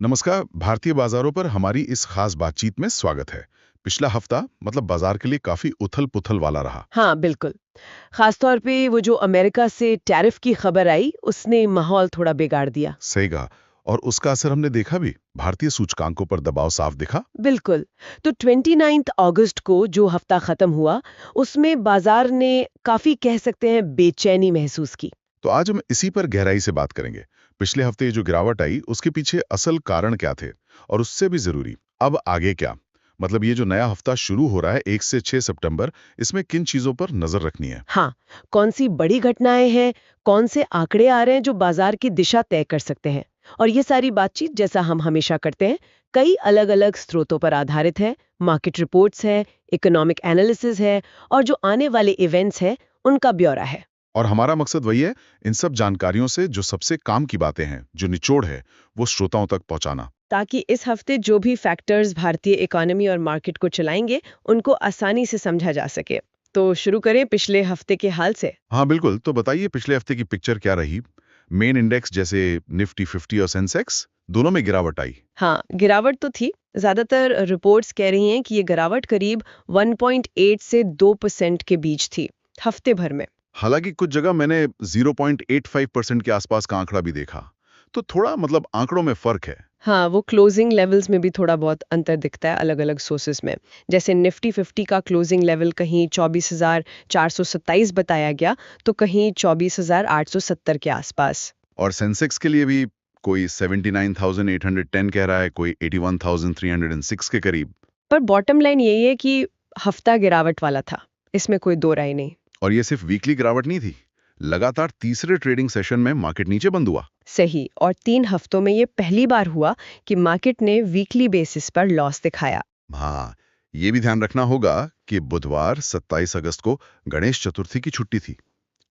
नमस्कार। भारतीय बाजारों पर हमारी इस खास बातचीत में स्वागत है। पिछला हफ्ता मतलब बाजार के लिए काफी उथल-पुथल वाला रहा। हाँ, बिल्कुल। खासतौर पे वो जो अमेरिका से टैरिफ की खबर आई, उसने माहौल थोड़ा बिगाड़ दिया। सही कहा। और उसका असर हमने देखा भी। भारतीय सूचकांकों पर दबाव साफ दिखा। बिल्कुल। तो 29 अगस्त को जो हफ्ता खत्म हुआ, उसमें बाजार ने काफी कह सकते हैं बेचैनी महसूस की। तो आज हम इसी पर गहराई से बात करेंगे। पिछले हफ्ते ये जो गिरावट आई उसके पीछे असल कारण क्या थे, और उससे भी जरूरी अब आगे क्या। मतलब ये जो नया हफ्ता शुरू हो रहा है 1 से 6 सितंबर, इसमें किन चीजों पर नजर रखनी है। हाँ, कौन सी बड़ी घटनाएं हैं, कौन से आंकड़े आ रहे हैं जो बाजार की दिशा तय कर सकते हैं। और ये सारी बातचीत, जैसा हम हमेशा करते हैं, कई अलग-अलग स्रोतों पर आधारित है। मार्केट रिपोर्ट्स है, इकोनॉमिक एनालिसिस है, और जो आने वाले इवेंट्स हैं, उनका ब्यौरा है। और हमारा मकसद वही है, इन सब जानकारियों से जो सबसे काम की बातें हैं, जो निचोड़ है, वो श्रोताओं तक पहुंचाना। ताकि इस हफ्ते जो भी फैक्टर्स भारतीय इकोनॉमी और मार्केट को चलाएंगे, उनको आसानी से समझा जा सके। तो शुरू करें पिछले हफ्ते के हाल से। हाँ बिल्कुल, तो बताइए पिछले हफ्ते की पिक्चर क्या रही। मेन इंडेक्स जैसे निफ्टी 50 और सेंसेक्स, दोनों में गिरावट आई। हाँ, गिरावट तो थी। ज्यादातर रिपोर्ट्स कह रही हैं कि ये गिरावट करीब 1.8 से 2% के बीच थी, हफ्ते भर में। हालांकि कुछ जगह मैंने 0.85% के आसपास का आंकड़ा भी देखा। तो थोड़ा मतलब आंकड़ों में फर्क है। हाँ, वो क्लोजिंग लेवल्स में भी थोड़ा बहुत अंतर दिखता है अलग-अलग सोर्सेस में। जैसे निफ्टी 50 का क्लोजिंग लेवल कहीं 24,427 बताया गया, तो कहीं 24,870 के आसपास। और सेंसेक्स के लिए भी कोई 79,810 कह रहा है, कोई 81,306 के करीब। पर बॉटम लाइन यही है कि हफ्ता गिरावट वाला था, इसमें कोई दो राय नहीं। और ये सिर्फ वीकली गिरावट नहीं थी। लगातार तीसरे ट्रेडिंग सेशन में मार्केट नीचे बंद हुआ। सही, और 3 हफ्तों में ये पहली बार हुआ कि मार्केट ने वीकली बेसिस पर लॉस दिखाया। हाँ, ये भी ध्यान रखना होगा कि बुधवार 27 अगस्त को गणेश चतुर्थी की छुट्टी थी,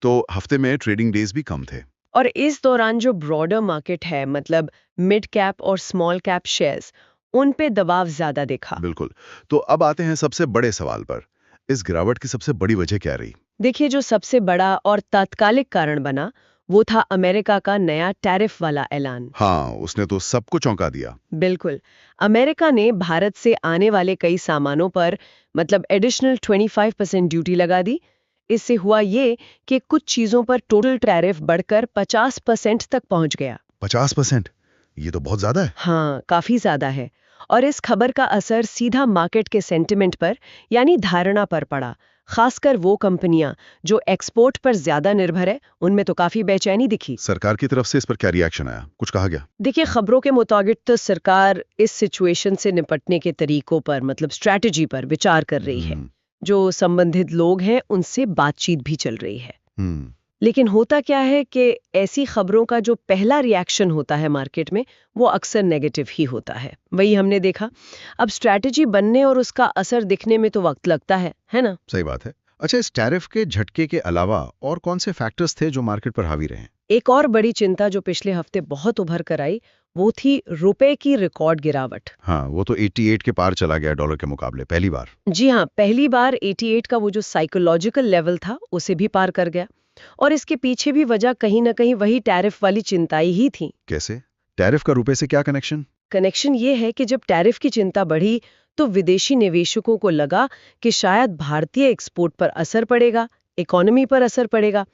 तो हफ्ते में ट्रेडिंग डेज भी कम थे। और इस दौरान जो ब्रॉडर मार्केट है, मतलब मिड कैप और स्मॉल कैप शेयर्स, उन पे दबाव ज्यादा दिखा। बिल्कुल। तो अब आते हैं सबसे बड़े सवाल पर। इस गिरावट की सबसे बड़ी वजह क्या रही? देखिए, जो सबसे बड़ा और तात्कालिक कारण बना, वो था अमेरिका का नया टैरिफ वाला ऐलान। हाँ, उसने तो सबको चौंका दिया। बिल्कुल। अमेरिका ने भारत से आने वाले कई सामानों पर मतलब एडिशनल 25% ड्यूटी लगा दी। इससे हुआ ये कि कुछ चीजों पर टोटल टैरिफ बढ़कर 50% तक पहुंच गया। 50%? ये तो बहुत ज्यादा है। हाँ, काफी ज्यादा है। और इस खबर का असर सीधा मार्केट के सेंटिमेंट पर, यानी धारणा पर पड़ा। खासकर वो कंपनियां जो एक्सपोर्ट पर ज्यादा निर्भर है, उनमें तो काफी बेचैनी दिखी। सरकार की तरफ से इस पर क्या रिएक्शन आया? कुछ कहा गया? देखिए, खबरों के मुताबिक तो सरकार इस सिचुएशन से निपटने के तरीकों पर, मतलब स्ट्रैटेजी पर विचार कर रही है। हम्म। जो संबंधित लोग हैं, उनसे बातचीत भी चल रही है। हम्म। लेकिन होता क्या है कि ऐसी खबरों का जो पहला रिएक्शन होता है मार्केट में, वो अक्सर नेगेटिव ही होता है। वही हमने देखा। अब स्ट्रैटेजी बनने और उसका असर दिखने में तो वक्त लगता है ना? सही बात है। अच्छा, इस टैरिफ के झटके के अलावा और कौन से फैक्टर्स थे जो मार्केट पर हावी रहे? एक और बड़ी चिंता जो पिछले हफ्ते बहुत उभर कर आई, वो थी रुपए की रिकॉर्ड गिरावट। हाँ, वो तो 88 के पार चला गया डॉलर के मुकाबले पहली बार। जी हाँ, पहली बार 88 का वो जो साइकोलॉजिकल लेवल था, उसे भी पार कर गया। और इसके पीछे भी वजह कहीं ना कहीं वही टैरिफ वाली चिंताएं ही थी। कैसे? टैरिफ का रुपए से क्या कनेक्शन? कनेक्शन ये है कि जब टैरिफ की चिंता बढ़ी, तो विदेशी निवेशकों को लगा कि शायद भारतीय एक्सपोर्ट पर असर पड़ेगा, इकोनॉमी पर असर पड़ेगा।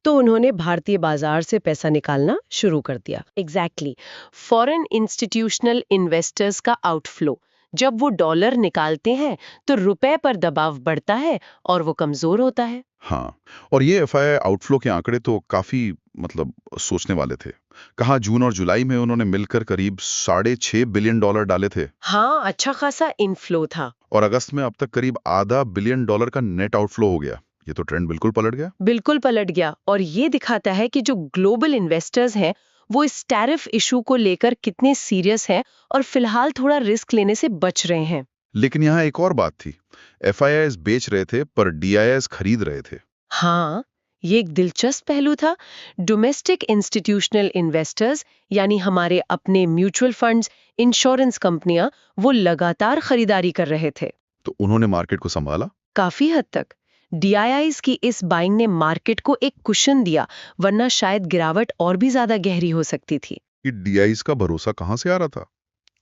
तो उन्होंने भारतीय बाजार से पैसा निकालना शुरू कर दिया। एग्जैक्टली। फॉरेन इंस्टीट्यूशनल इन्वेस्टर्स का आउटफ्लो। जब वो डॉलर निकालते हैं, तो रुपए पर दबाव बढ़ता है और वो कमजोर होता है। हाँ, और ये एफआई आउटफ्लो के आंकड़े तो काफी मतलब सोचने वाले थे। कहा जून और जुलाई में उन्होंने मिलकर करीब $6.5 बिलियन डाले थे। हाँ, अच्छा खासा इनफ्लो था। और अगस्त में अब तक करीब $0.5 बिलियन का नेट आउटफ्लो हो गया। ये तो ट्रेंड बिल्कुल पलट गया। बिल्कुल पलट गया, और ये दिखाता है कि जो ग्लोबल इन्वेस्टर्स हैं, वो इस टैरिफ इशू को लेकर कितने सीरियस हैं और फिलहाल थोड़ा रिस्क लेने से बच रहे हैं। लेकिन यहाँ एक और बात थी। एफआईआईज बेच रहे थे पर डीआईआईज खरीद रहे थे। हाँ, ये एक दिलचस्प पहलू था। डोमेस्टिक इंस्टीट्यूशनल इन्वेस्टर्स, यानी हमारे अपने म्यूचुअल फंड्स, इंश्योरेंस कंपनियां, वो लगातार खरीदारी कर रहे थे। तो उन्होंने मार्केट को संभाला। काफी हद तक। डीआईआईज की इस बाइंग ने मार्केट को एक कुशन दिया, वरना शायद गिरावट और भी ज्यादा गहरी हो सकती थी। कि डीआईआईज का भरोसा कहाँ से आ रहा था?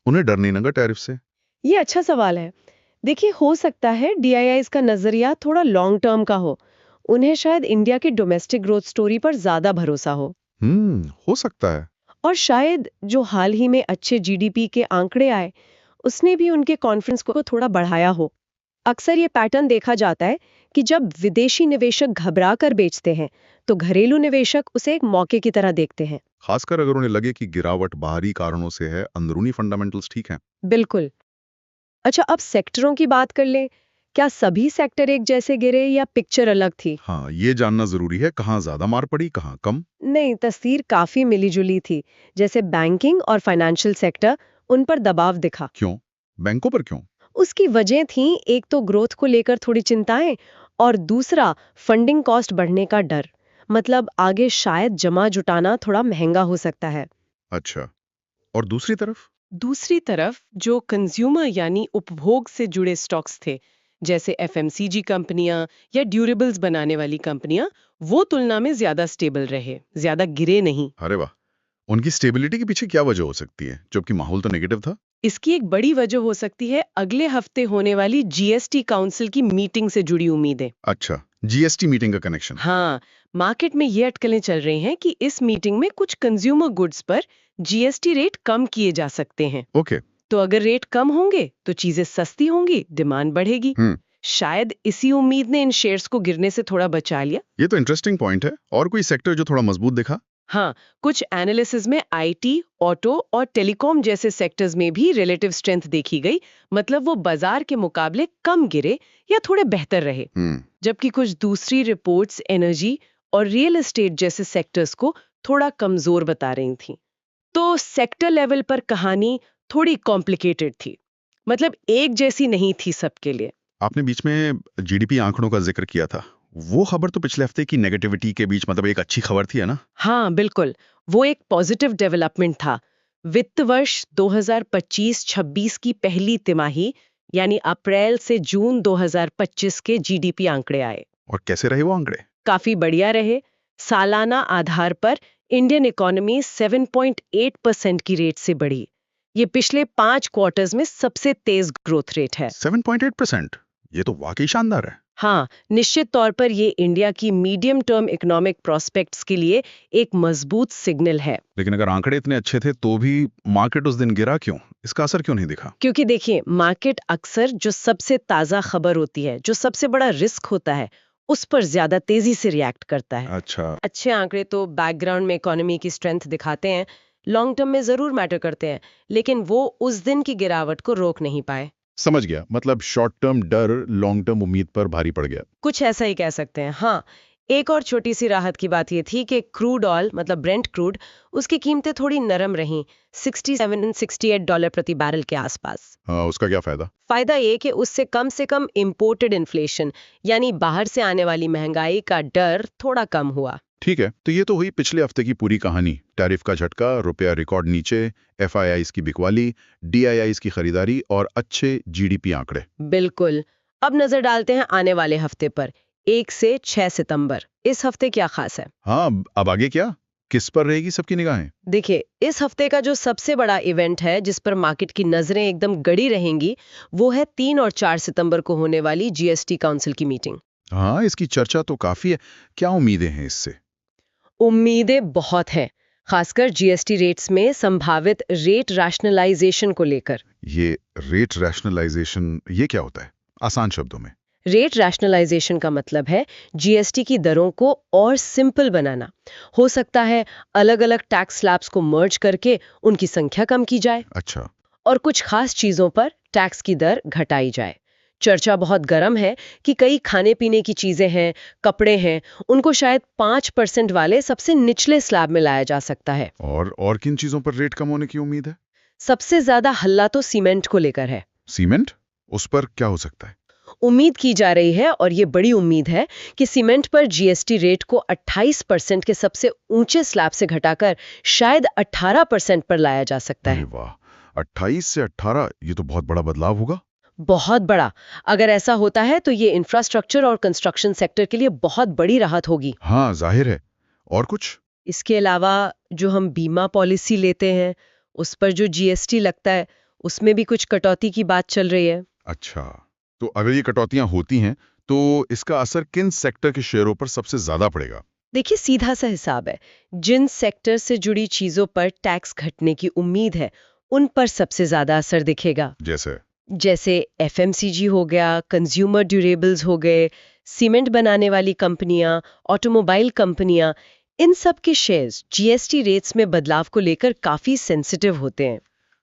उन्हें डर नहीं लगा टैरिफ से? ये अच्छा सवाल है। देखिए, हो सकता है डीआईआईज का नजरिया थोड़ा लॉन्ग टर्म का हो। उन्हें शायद इंडिया की डोमेस्टिक ग्रोथ स्टोरी पर ज्यादा भरोसा हो। हो सकता है। और शायद जो हाल ही में अच्छे जीडीपी के आंकड़े आए, उसने भी उनके कॉन्फिडेंस को थोड़ा बढ़ाया हो। अक्सर ये पैटर्न देखा जाता है कि जब विदेशी निवेशक घबरा कर बेचते हैं, तो घरेलू निवेशक उसे एक मौके की तरह देखते हैं। खासकर अगर उन्हें लगे कि गिरावट बाहरी कारणों से है, अंदरूनी फंडामेंटल्स ठीक हैं। बिल्कुल। अच्छा, अब सेक्टरों की बात कर लें। क्या सभी सेक्टर एक जैसे गिरे या पिक्चर अलग थी? हाँ, ये जानना जरूरी है, कहाँ ज्यादा मार पड़ी, कहाँ कम। नहीं, तस्वीर काफी मिलीजुली थी। जैसे बैंकिंग और फाइनेंशियल सेक्टर, उन पर दबाव दिखा। क्यों? बैंकों पर क्यों? उसकी वजह थी, एक तो ग्रोथ को लेकर थोड़ी चिंताएं, और दूसरा फंडिंग कॉस्ट बढ़ने का डर। मतलब आगे शायद जमा जुटाना थोड़ा महंगा हो सकता है। अच्छा, और दूसरी तरफ? दूसरी तरफ जो कंज्यूमर यानी उपभोग से जुड़े स्टॉक्स थे, जैसे एफएमसीजी कंपनियां या ड्यूरेबल्स बनाने वाली कंपनियां, वो तुलना में ज्यादा स्टेबल रहे, ज्यादा गिरे नहीं। अरे वाह, उनकी स्टेबिलिटी के पीछे क्या वजह हो सकती है, जबकि माहौल तो नेगेटिव था? इसकी एक बड़ी वजह हो सकती है अगले हफ्ते होने वाली जीएसटी काउंसिल की मीटिंग से जुड़ी उम्मीदें। अच्छा, जीएसटी मीटिंग का कनेक्शन। हाँ, मार्केट में ये अटकलें चल रही हैं कि इस मीटिंग में कुछ कंज्यूमर गुड्स पर जीएसटी रेट कम किए जा सकते हैं। ओके। तो अगर रेट कम होंगे तो चीजें सस्ती होंगी, डिमांड बढ़ेगी। शायद इसी उम्मीद ने इन शेयर्स को गिरने से थोड़ा बचा लिया। ये तो इंटरेस्टिंग पॉइंट है। और कोई सेक्टर जो थोड़ा मजबूत दिखा? हाँ, कुछ एनालिसिस में आईटी, ऑटो और टेलीकॉम जैसे सेक्टर्स में भी रिलेटिव स्ट्रेंथ देखी गई। मतलब वो बाजार के मुकाबले कम गिरे या थोड़े बेहतर रहे। जबकि कुछ दूसरी रिपोर्ट्स एनर्जी और रियल एस्टेट जैसे सेक्टर्स को थोड़ा कमजोर बता रही थी। तो सेक्टर लेवल पर कहानी थोड़ी कॉम्प्लिकेटेड थी। मतलब एक जैसी नहीं थी सबके लिए। आपने बीच में जीडीपी आंकड़ों का जिक्र किया था। वो खबर तो पिछले हफ्ते की नेगेटिविटी के बीच मतलब एक अच्छी खबर थी, है ना? हाँ, बिल्कुल। वो एक पॉजिटिव डेवलपमेंट था। वित्त वर्ष 2025-26 की पहली तिमाही यानी अप्रैल से जून 2025 के जीडीपी आंकड़े आए। और कैसे रहे वो आंकड़े? काफी बढ़िया रहे। सालाना आधार पर इंडियन इकोनॉमी 7.8% की रेट से बढ़ी। ये पिछले 5 क्वार्टर्स में सबसे तेज ग्रोथ रेट है। 7.8%? ये तो वाकई शानदार है। हाँ, निश्चित तौर पर ये इंडिया की मीडियम टर्म इकोनॉमिक प्रोस्पेक्ट्स के लिए एक मजबूत सिग्नल है। लेकिन अगर आंकड़े इतने अच्छे थे तो भी मार्केट उस दिन गिरा क्यों? इसका असर क्यों नहीं दिखा? क्योंकि देखिए, मार्केट अक्सर जो सबसे ताजा खबर होती है, जो सबसे बड़ा रिस्क होता है, उस पर ज्यादा तेजी से रिएक्ट करता है। अच्छा। अच्छे आंकड़े तो बैकग्राउंड में इकोनॉमी की स्ट्रेंथ दिखाते हैं, लॉन्ग टर्म में जरूर मैटर करते हैं, लेकिन वो उस दिन की गिरावट को रोक नहीं पाए। समझ गया। मतलब शॉर्ट टर्म डर लॉन्ग टर्म उम्मीद पर भारी पड़ गया। कुछ ऐसा ही कह सकते हैं। हाँ, एक और छोटी सी राहत की बात ये थी कि क्रूड ऑयल मतलब ब्रेंट क्रूड, उसकी कीमतें थोड़ी नरम रहीं, $67-68 प्रति बैरल के आसपास। हाँ, उसका क्या फायदा? फायदा ये कि उससे कम इंपोर्टेड इन्फ्लेशन यानी बाहर से आने वाली महंगाई का डर थोड़ा कम हुआ। ठीक है, तो ये तो हुई पिछले हफ्ते की पूरी कहानी। टैरिफ का झटका, रुपया रिकॉर्ड नीचे, एफआईआईज की बिकवाली, डीआईआईज की खरीदारी और अच्छे जीडीपी आंकड़े। बिल्कुल। अब नजर डालते हैं आने वाले हफ्ते पर, 1 से 6 सितंबर। इस हफ्ते क्या खास है? हाँ, अब आगे क्या? किस पर रहेगी सबकी निगाहें? देखिए, इस हफ्ते का जो सबसे बड़ा इवेंट है जिस पर मार्केट की नजरें एकदम गड़ी रहेंगी, वो है 3 और 4 सितंबर को होने वाली जीएसटी काउंसिल की मीटिंग। हाँ, इसकी चर्चा तो काफी है। क्या उम्मीदें हैं इससे? उम्मीदें बहुत हैं, खासकर जीएसटी रेट्स में संभावित रेट रैशनलाइजेशन को लेकर। ये रेट रैशनलाइजेशन ये क्या होता है, आसान शब्दों में? रेट रैशनलाइजेशन का मतलब है जीएसटी की दरों को और सिंपल बनाना। हो सकता है अलग अलग टैक्स स्लैब्स को मर्ज करके उनकी संख्या कम की जाए। अच्छा। और कुछ खास चीजों पर टैक्स की दर घटाई जाए। चर्चा बहुत गर्म है कि कई खाने पीने की चीजें हैं, कपड़े हैं, उनको शायद 5% वाले सबसे निचले स्लैब में लाया जा सकता है। और किन चीजों पर रेट कम होने की उम्मीद है? सबसे ज्यादा हल्ला तो सीमेंट को लेकर है। सीमेंट? उस पर क्या हो सकता है? उम्मीद की जा रही है, और ये बड़ी उम्मीद है, कि सीमेंट पर जीएसटी रेट को 28% के सबसे ऊंचे स्लैब से घटाकर शायद 18% पर लाया जा सकता है। अरे वाह, 28 से 18, ये तो बहुत बड़ा बदलाव होगा। बहुत बड़ा। अगर ऐसा होता है तो ये इंफ्रास्ट्रक्चर और कंस्ट्रक्शन सेक्टर के लिए बहुत बड़ी राहत होगी। हाँ, जाहिर है। और कुछ? इसके अलावा जो हम बीमा पॉलिसी लेते हैं, उस पर जो जीएसटी लगता है, उसमें भी कुछ कटौती की बात चल रही है। अच्छा, तो अगर ये कटौतियां होती हैं तो इसका असर किन सेक्टर के शेयरों पर सबसे ज्यादा पड़ेगा? देखिए, सीधा सा हिसाब है। जिन सेक्टर से जुड़ी चीजों पर टैक्स घटने की उम्मीद है, उन पर सबसे ज्यादा असर दिखेगा। जैसे? जैसे एफएमसीजी हो गया, कंज्यूमर ड्यूरेबल्स हो गए, सीमेंट बनाने वाली कंपनियां, ऑटोमोबाइल कंपनियां, इन सब के शेयर्स जीएसटी रेट्स में बदलाव को लेकर काफी सेंसिटिव होते हैं।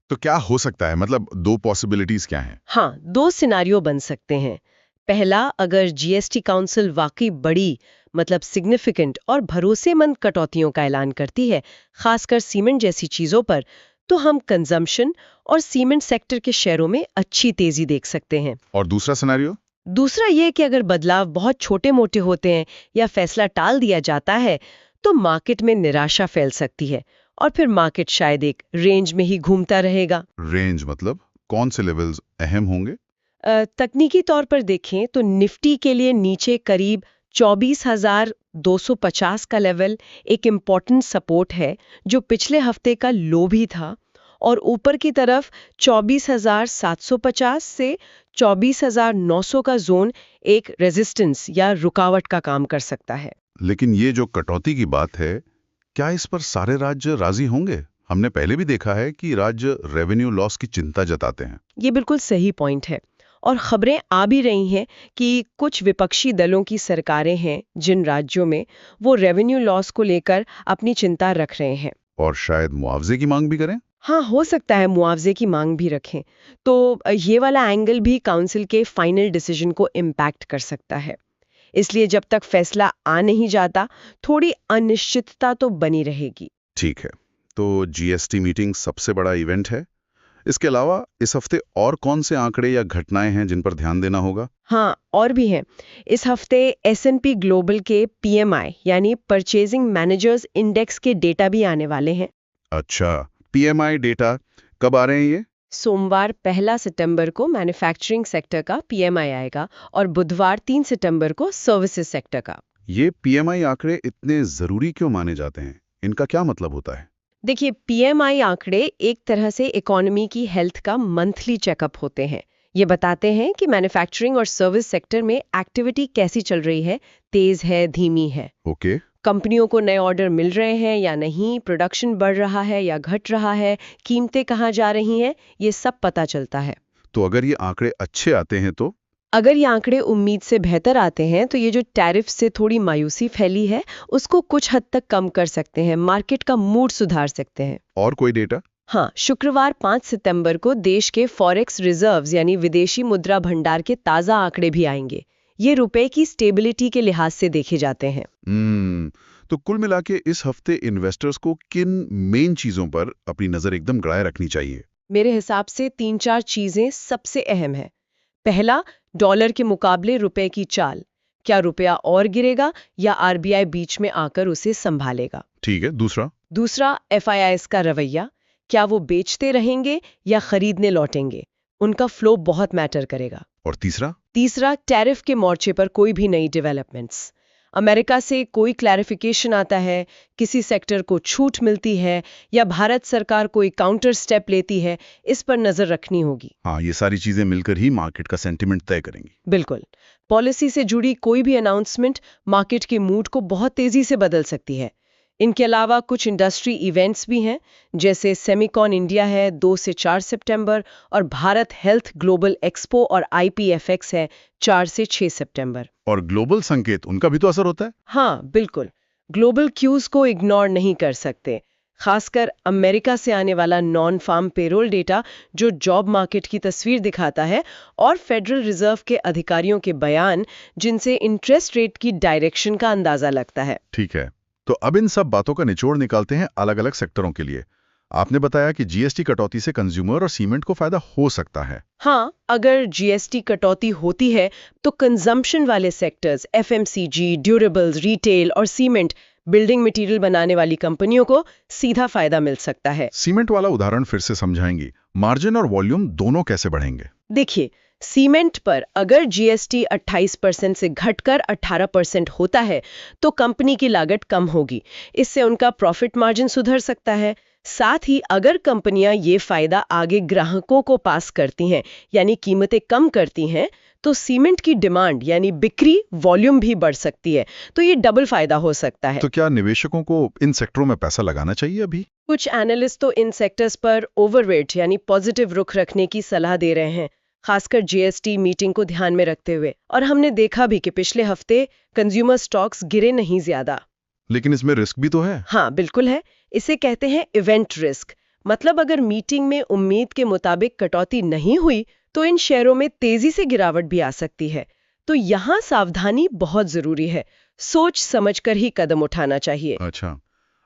तो क्या हो सकता है, मतलब दो पॉसिबिलिटीज क्या हैं? हाँ, दो सिनारियो बन सकते हैं। पहला, अगर जीएसटी काउंसिल वाकई बड़ी, मतलब सिग्निफिकेंट और भरोसेमंद कटौतियों का ऐलान करती है, खासकर सीमेंट जैसी चीजों पर, तो हम कंजम्पशन और सीमेंट सेक्टर के शेयरों में अच्छी तेजी देख सकते हैं। और दूसरा सिनेरियो? दूसरा ये कि अगर बदलाव बहुत छोटे-मोटे होते हैं या फैसला टाल दिया जाता है, तो मार्केट में निराशा फैल सकती है और फिर मार्केट शायद एक रेंज में ही घूमता रहेगा। रेंज मतलब कौन से लेवल्स अहम होंगे? तकनीकी तौर पर देखें तो निफ्टी के लिए नीचे करीब 24,250 का लेवल एक इम्पॉर्टेंट सपोर्ट है, जो पिछले हफ्ते का लो भी था, और ऊपर की तरफ 24,750 से 24,900 का जोन एक रेजिस्टेंस या रुकावट का काम कर सकता है। लेकिन ये जो कटौती की बात है, क्या इस पर सारे राज्य राजी होंगे? हमने पहले भी देखा है कि राज्य रेवेन्यू लॉस की चिंता जताते हैं। ये बिल्कुल सही पॉइंट है, और खबरें आ भी रही हैं कि कुछ विपक्षी दलों की सरकारें हैं जिन राज्यों में, वो रेवेन्यू लॉस को लेकर अपनी चिंता रख रहे हैं। और शायद मुआवजे की मांग भी करें। हाँ, हो सकता है मुआवजे की मांग भी रखें। तो ये वाला एंगल भी काउंसिल के फाइनल डिसीजन को इम्पैक्ट कर सकता है। इसलिए जब तक फैसला आ नहीं जाता, थोड़ी अनिश्चितता तो बनी रहेगी। ठीक है, तो जीएसटी मीटिंग सबसे बड़ा इवेंट है। इसके अलावा इस हफ्ते और कौन से आंकड़े या घटनाएं हैं जिन पर ध्यान देना होगा? हाँ, और भी हैं। इस हफ्ते एस&पी ग्लोबल के पीएमआई यानी परचेजिंग मैनेजर्स इंडेक्स के डेटा भी आने वाले हैं। अच्छा, पीएमआई डेटा कब आ रहे हैं ये? सोमवार 1 सितंबर को मैन्युफैक्चरिंग सेक्टर का पीएमआई आएगा और बुधवार 3 सितंबर को सर्विसेज सेक्टर का। ये पीएमआई आंकड़े इतने जरूरी क्यों माने जाते हैं? इनका क्या मतलब होता है? देखिए, पीएमआई आंकड़े एक तरह से इकोनॉमी की हेल्थ का मंथली चेकअप होते हैं। ये बताते हैं कि मैन्युफैक्चरिंग और सर्विस सेक्टर में एक्टिविटी कैसी चल रही है, तेज है, धीमी है। ओके। कंपनियों को नए ऑर्डर मिल रहे हैं या नहीं, प्रोडक्शन बढ़ रहा है या घट रहा है, कीमतें कहाँ जा रही हैं, ये सब पता चलता है। तो अगर ये आंकड़े अच्छे आते हैं तो? अगर ये आंकड़े उम्मीद से बेहतर आते हैं तो ये जो टैरिफ से थोड़ी मायूसी फैली है, उसको कुछ हद तक कम कर सकते हैं, मार्केट का मूड सुधार सकते हैं। और कोई डेटा? हाँ, शुक्रवार 5 सितंबर को देश के फॉरेक्स रिजर्व्स यानी विदेशी मुद्रा भंडार के ताज़ा आंकड़े भी आएंगे। ये रुपए की स्टेबिलिटी के लिहाज से देखे जाते हैं। तो कुल मिला के इस हफ्ते इन्वेस्टर्स को किन मेन चीजों पर अपनी नजर एकदम गड़ाए रखनी चाहिए? मेरे हिसाब से 3-4 चीजें सबसे अहम है। पहला, डॉलर के मुकाबले रुपए की चाल। क्या रुपया और गिरेगा या आरबीआई बीच में आकर उसे संभालेगा? ठीक है। दूसरा? दूसरा, एफआईआईएस का रवैया। क्या वो बेचते रहेंगे या खरीदने लौटेंगे? उनका फ्लो बहुत मैटर करेगा। और तीसरा? तीसरा, टैरिफ के मोर्चे पर कोई भी नई डेवलपमेंट्स। अमेरिका से कोई क्लैरिफिकेशन आता है, किसी सेक्टर को छूट मिलती है या भारत सरकार कोई काउंटर स्टेप लेती है, इस पर नजर रखनी होगी। हाँ, ये सारी चीजें मिलकर ही मार्केट का सेंटिमेंट तय करेंगी। बिल्कुल। पॉलिसी से जुड़ी कोई भी अनाउंसमेंट मार्केट के मूड को बहुत तेजी से बदल सकती है। इनके अलावा कुछ इंडस्ट्री इवेंट्स भी हैं, जैसे सेमिकॉन इंडिया है 2 से 4 सितंबर और भारत हेल्थ ग्लोबल एक्सपो और IPFX है 4 से 6 सितंबर। और ग्लोबल संकेत, उनका भी तो असर होता है? हाँ, बिल्कुल। ग्लोबल क्यूज को इग्नोर नहीं कर सकते, खासकर अमेरिका से आने वाला नॉन फार्म पेरोल डेटा जो जॉब मार्केट की तस्वीर दिखाता है, और फेडरल रिजर्व के अधिकारियों के बयान जिनसे इंटरेस्ट रेट की डायरेक्शन का अंदाजा लगता है। ठीक है, तो अब इन सब बातों का निचोड़ निकालते हैं अलग अलग सेक्टरों के लिए। आपने बताया कि जीएसटी कटौती से कंज्यूमर और सीमेंट को फायदा हो सकता है। हाँ, अगर जीएसटी कटौती होती है तो कंजम्पशन वाले सेक्टर्स, एफएमसीजी, ड्यूरेबल्स, रिटेल और सीमेंट, बिल्डिंग मटेरियल बनाने वाली कंपनियों को सीधा फायदा मिल सकता है। सीमेंट वाला उदाहरण फिर से समझाएंगी? मार्जिन और वॉल्यूम दोनों कैसे बढ़ेंगे? देखिए, सीमेंट पर अगर जीएसटी 28% से घटकर 18% होता है तो कंपनी की लागत कम होगी। इससे उनका प्रॉफिट मार्जिन सुधर सकता है। साथ ही अगर कंपनियां ये फायदा आगे ग्राहकों को पास करती हैं, यानी कीमतें कम करती हैं, तो सीमेंट की डिमांड यानी बिक्री वॉल्यूम भी बढ़ सकती है। तो ये डबल फायदा हो सकता है। तो क्या निवेशकों को इन सेक्टरों में पैसा लगाना चाहिए अभी? कुछ एनालिस्ट तो इन सेक्टर्स पर ओवरवेट यानी पॉजिटिव रुख रखने की सलाह दे रहे हैं, खासकर जीएसटी मीटिंग को ध्यान में रखते हुए। और हमने देखा भी कि पिछले हफ्ते कंज्यूमर स्टॉक्स गिरे नहीं ज्यादा। लेकिन इसमें रिस्क भी तो है। हाँ, बिल्कुल है। इसे कहते हैं इवेंट रिस्क। मतलब अगर मीटिंग में उम्मीद के मुताबिक कटौती नहीं हुई तो इन शेयरों में तेजी से गिरावट भी आ सकती है। तो यहाँ सावधानी बहुत जरूरी है। सोच समझकर ही कदम उठाना चाहिए। अच्छा,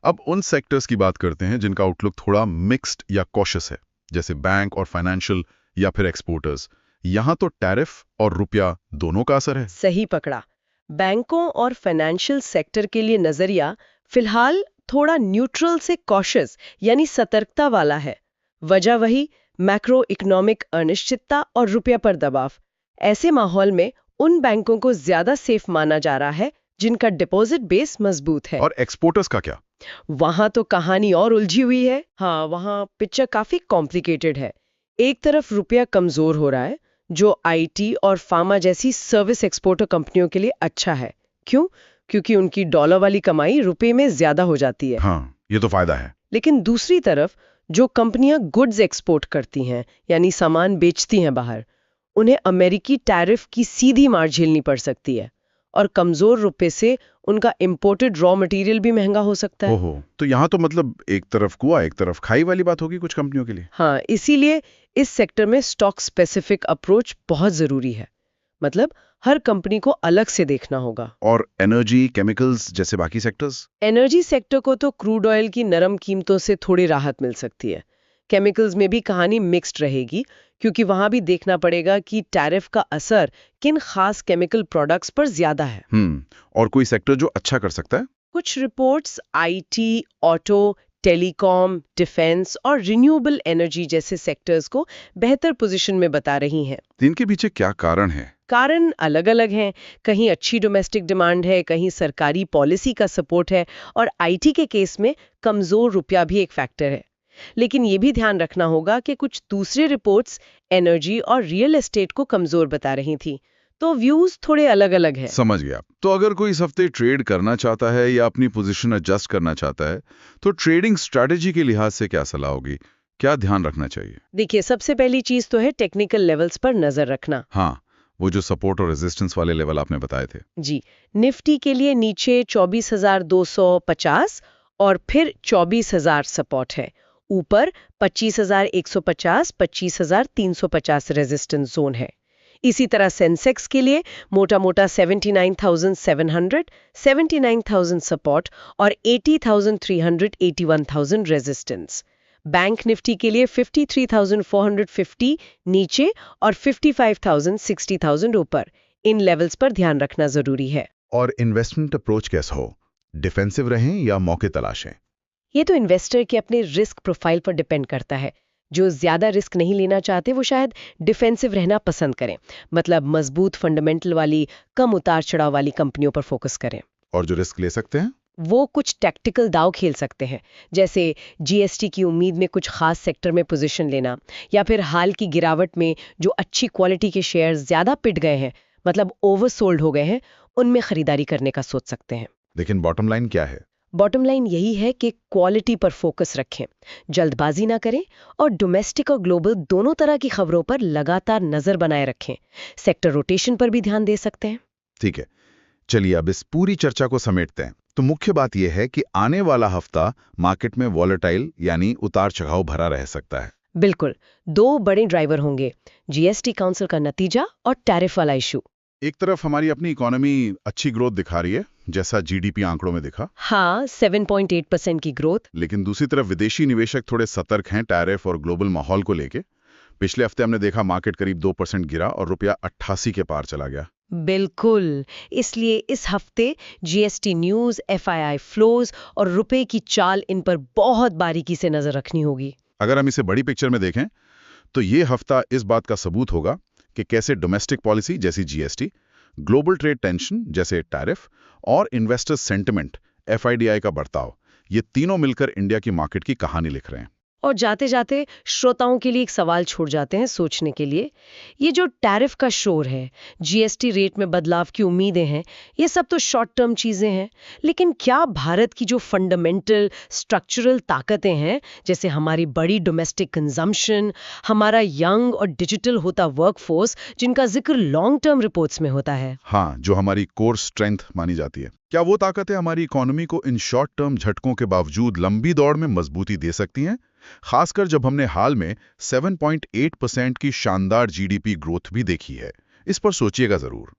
अब उन सेक्टर्स की बात करते हैं जिनका आउटलुक थोड़ा मिक्स्ड या कॉशियस है, जैसे बैंक और फाइनेंशियल या फिर एक्सपोर्टर्स। यहाँ तो टैरिफ और रुपया दोनों का असर है। सही पकड़ा। बैंकों और फाइनेंशियल सेक्टर के लिए नजरिया फिलहाल थोड़ा न्यूट्रल से कॉशियस यानी सतर्कता वाला है। वजह वही मैक्रो इकोनॉमिक अनिश्चितता और रुपया पर दबाव। ऐसे माहौल में उन बैंकों को ज्यादा सेफ माना जा रहा है जिनका डिपॉजिट बेस मजबूत है। और एक्सपोर्टर्स का क्या? वहां तो कहानी और उलझी हुई है। हाँ, वहां पिक्चर काफी कॉम्प्लिकेटेड है। एक तरफ रुपया कमजोर हो रहा है, जो आईटी और फार्मा जैसी सर्विस एक्सपोर्टर कंपनियों के लिए अच्छा है। क्यों? क्योंकि उनकी डॉलर वाली कमाई रुपए में ज्यादा हो जाती है। हाँ, ये तो फायदा है। लेकिन दूसरी तरफ जो कंपनियां गुड्स एक्सपोर्ट करती हैं यानी सामान बेचती हैं बाहर, उन्हें अमेरिकी टैरिफ की सीधी मार झेलनी पड़ सकती है। और कमजोर रुपए से उनका इंपोर्टेड रॉ मटेरियल भी महंगा हो सकता है। ओहो, तो यहाँ तो मतलब एक तरफ कुआं एक तरफ खाई वाली बात होगी कुछ कंपनियों के लिए। हाँ, इसीलिए इस सेक्टर में स्टॉक स्पेसिफिक अप्रोच बहुत जरूरी है। मतलब हर कंपनी को अलग से देखना होगा। और एनर्जी, केमिकल्स जैसे बाकी सेक्टर्स? एनर्जी सेक्टर को तो क्रूड ऑयल की नरम कीमतों से थोड़ी राहत मिल सकती है। केमिकल्स में भी कहानी मिक्स्ड रहेगी, क्योंकि वहां भी देखना पड़ेगा कि टैरिफ का असर किन खास केमिकल प्रोडक्ट्स पर ज्यादा है। और कोई सेक्टर जो अच्छा कर सकता है? कुछ reports IT, auto, telecom, defence और रिन्यूएबल एनर्जी जैसे सेक्टर्स को बेहतर पोजीशन में बता रही हैं। इनके पीछे क्या कारण है? कारण अलग-अलग हैं। कहीं अच्छी डोमेस्टिक डिमांड है, कहीं सरकारी पॉलिसी का सपोर्ट है, और आईटी के केस में कमजोर रुपया भी एक फैक्टर है। लेकिन ये भी ध्यान रखना होगा कि कुछ दूसरे रिपोर्ट्स एनर्जी और रियल एस्टेट को कमजोर बता रही थी। तो व्यूज थोड़े अलग-अलग हैं। समझ गया। तो अगर कोई इस हफ्ते ट्रेड करना चाहता है या अपनी पोजीशन एडजस्ट करना चाहता है, तो ट्रेडिंग स्ट्रैटेजी के लिहाज से क्या सलाह होगी? क्या ध्यान रखना चाहिए? देखिए, सबसे पहली चीज तो है टेक्निकल लेवल्स पर नजर रखना। हाँ, वो जो सपोर्ट और रेजिस्टेंस वाले लेवल आपने बताए थे। जी, निफ्टी के लिए नीचे 24,250 और फिर 24,000 सपोर्ट है। ऊपर 25,150, 25,350 रेजिस्टेंस जोन है। इसी तरह सेंसेक्स के लिए मोटा-मोटा 79,700, 79,000 सपोर्ट और 80,300, 81,000 रेजिस्टेंस। बैंक निफ्टी के लिए 53,450 नीचे और 55,000, 60,000 ऊपर। इन लेवल्स पर ध्यान रखना जरूरी है। और इन्वेस्टमेंट अप्रोच कैसा हो? डिफेंसिव रहें या मौके तलाशें? ये तो इन्वेस्टर के अपने रिस्क प्रोफाइल पर डिपेंड करता है। जो ज्यादा रिस्क नहीं लेना चाहते वो शायद डिफेंसिव रहना पसंद करें। मतलब मजबूत फंडामेंटल वाली, कम उतार चढ़ाव वाली कंपनियों पर फोकस करें। और जो रिस्क ले सकते हैं, वो कुछ टैक्टिकल दाव खेल सकते हैं, जैसे जीएसटी की उम्मीद में कुछ खास सेक्टर में पोजीशन लेना, या फिर हाल की गिरावट में जो अच्छी क्वालिटी के शेयर्स ज्यादा पिट गए हैं, मतलब ओवरसोल्ड हो गए हैं, उनमें खरीदारी करने का सोच सकते हैं। लेकिन बॉटम लाइन क्या है? बॉटम लाइन यही है कि क्वालिटी पर फोकस रखें, जल्दबाजी ना करें और डोमेस्टिक और ग्लोबल दोनों तरह की खबरों पर लगातार नजर बनाए रखें। सेक्टर रोटेशन पर भी ध्यान दे सकते हैं। ठीक है, चलिए अब इस पूरी चर्चा को समेटते हैं। तो मुख्य बात यह है कि आने वाला हफ्ता मार्केट में वॉलेटाइल यानी उतार चढ़ाव भरा रह सकता है। बिल्कुल, दो बड़े ड्राइवर होंगे, जीएसटी काउंसिल का नतीजा और टैरिफ वाला इशू। एक तरफ हमारी अपनी इकोनॉमी अच्छी ग्रोथ दिखा रही है, जैसा जीडीपी आंकड़ों में दिखा। हाँ, 7.8% की ग्रोथ। लेकिन दूसरी तरफ विदेशी निवेशक थोड़े सतर्क हैं टैरिफ और ग्लोबल माहौल को लेके। पिछले हफ्ते हमने देखा मार्केट करीब 2% गिरा और रुपया 88 के पार चला गया। बिल्कुल, इसलिए इस हफ्ते जीएसटी न्यूज, एफआईआई फ्लोज और रुपए की चाल, इन पर बहुत बारीकी से नजर रखनी होगी। अगर हम इसे बड़ी पिक्चर में देखें तो ये हफ्ता इस बात का सबूत होगा कि कैसे डोमेस्टिक पॉलिसी जैसी जीएसटी, ग्लोबल ट्रेड टेंशन जैसे टैरिफ और इन्वेस्टर्स सेंटिमेंट, एफआईडीआई का बर्ताव, ये तीनों मिलकर इंडिया की मार्केट की कहानी लिख रहे हैं। और जाते जाते श्रोताओं के लिए एक सवाल छोड़ जाते हैं सोचने के लिए। ये जो टैरिफ का शोर है, जीएसटी रेट में बदलाव की उम्मीदें हैं, ये सब तो शॉर्ट टर्म चीजें हैं। लेकिन क्या भारत की जो फंडामेंटल स्ट्रक्चरल ताकतें हैं, जैसे हमारी बड़ी डोमेस्टिक कंजम्पशन, हमारा यंग और डिजिटल होता वर्कफोर्स, जिनका जिक्र लॉन्ग टर्म रिपोर्ट्स में होता है, हाँ, जो हमारी कोर स्ट्रेंथ मानी जाती है, क्या वो ताकतें हमारी इकोनॉमी को इन शॉर्ट टर्म झटकों के बावजूद लंबी दौड़ में मजबूती दे सकती हैं? खासकर जब हमने हाल में 7.8% की शानदार जीडीपी ग्रोथ भी देखी है। इस पर सोचिएगा जरूर।